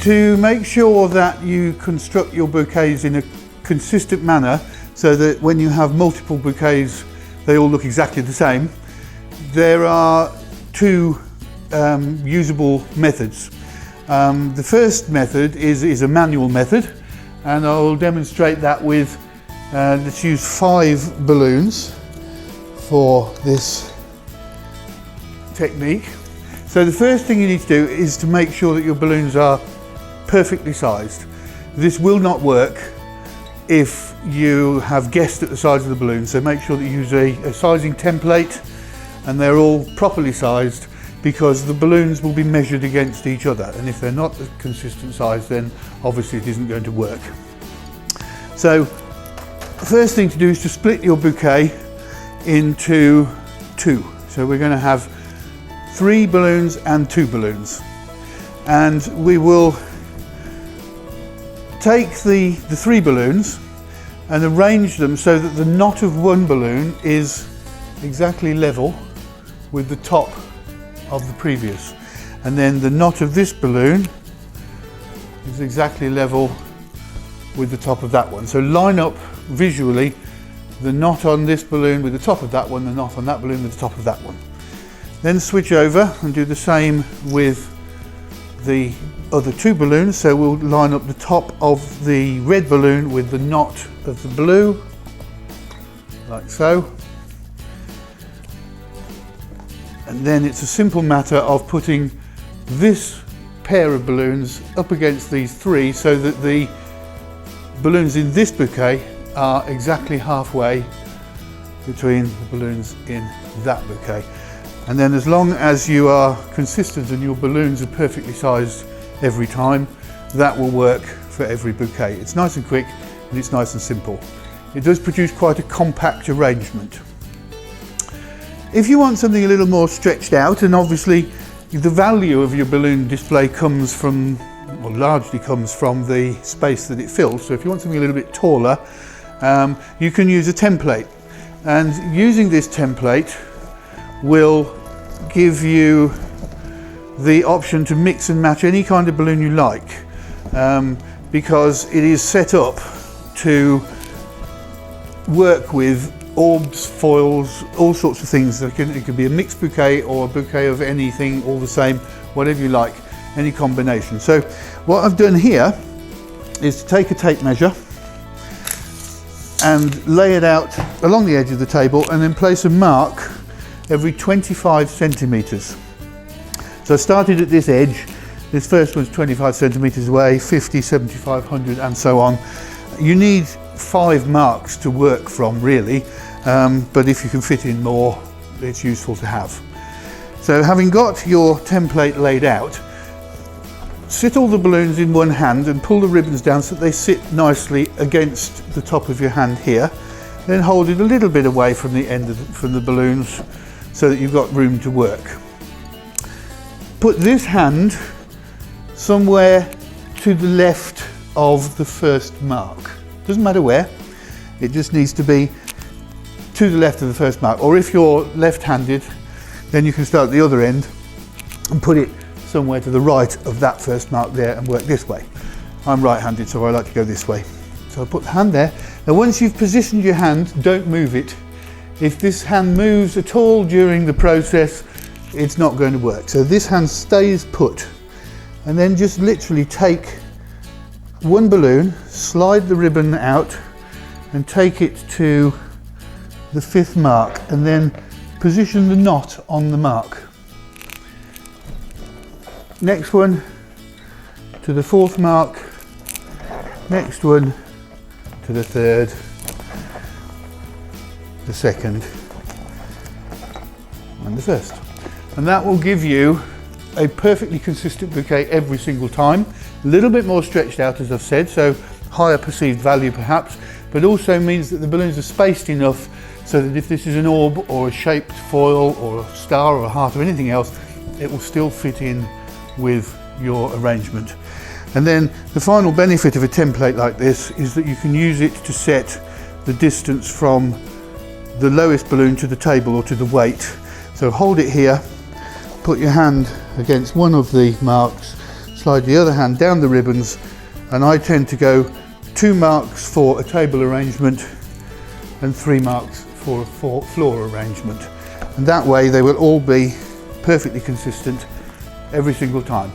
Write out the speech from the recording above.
To make sure that you construct your bouquets in a consistent manner so that when you have multiple bouquets they all look exactly the same, there are two usable methods. The first method is a manual method, and I'll demonstrate that with, let's use 5 balloons for this technique. So the first thing you need to do is to make sure that your balloons are perfectly sized. This will not work if you have guessed at the size of the balloon, so make sure that you use a sizing template and they're all properly sized, because the balloons will be measured against each other, and if they're not a consistent size then obviously it isn't going to work. So the first thing to do is to split your bouquet into 2. So we're going to have 3 balloons and 2 balloons, and we will take the 3 balloons and arrange them so that the knot of one balloon is exactly level with the top of the previous, and then the knot of this balloon is exactly level with the top of that one. So line up visually the knot on this balloon with the top of that one, the knot on that balloon with the top of that one. Then switch over and do the same with the other 2 balloons. So we'll line up the top of the red balloon with the knot of the blue, like so. And then it's a simple matter of putting this pair of balloons up against these 3 so that the balloons in this bouquet are exactly halfway between the balloons in that bouquet. And then as long as you are consistent and your balloons are perfectly sized every time, that will work for every bouquet. It's nice and quick and it's nice and simple. It does produce quite a compact arrangement. If you want something a little more stretched out, and obviously the value of your balloon display comes from, or largely comes from, the space that it fills. So if you want something a little bit taller, you can use a template. And using this template will give you the option to mix and match any kind of balloon you like, because it is set up to work with orbs, foils, all sorts of things. It could be a mixed bouquet or a bouquet of anything, all the same, whatever you like, any combination. So what I've done here is to take a tape measure and lay it out along the edge of the table, and then place a mark every 25 centimetres. So I started at this edge. This first one's 25 centimetres away, 50, 75, 100 and so on. You need 5 marks to work from, really, but if you can fit in more, it's useful to have. So having got your template laid out, sit all the balloons in one hand and pull the ribbons down so that they sit nicely against the top of your hand here. Then hold it a little bit away from the end from the balloons so that you've got room to work. Put this hand somewhere to the left of the first mark. Doesn't matter where, it just needs to be to the left of the first mark. Or if you're left-handed, then you can start at the other end and put it somewhere to the right of that first mark there and work this way. I'm right-handed, so I like to go this way. So I put the hand there. Now once you've positioned your hand, don't move it. If this hand moves at all during the process, it's not going to work. So this hand stays put. And then just literally take one balloon, slide the ribbon out and take it to the 5th mark, and then position the knot on the mark. Next one to the 4th mark, next one to the 3rd, the 2nd and the 1st. And that will give you a perfectly consistent bouquet every single time. A little bit more stretched out, as I've said, so higher perceived value perhaps, but also means that the balloons are spaced enough so that if this is an orb or a shaped foil or a star or a heart or anything else, it will still fit in with your arrangement. And then the final benefit of a template like this is that you can use it to set the distance from the lowest balloon to the table or to the weight. So hold it here, put your hand against one of the marks, slide the other hand down the ribbons, and I tend to go 2 marks for a table arrangement and 3 marks for a floor arrangement. And that way they will all be perfectly consistent every single time.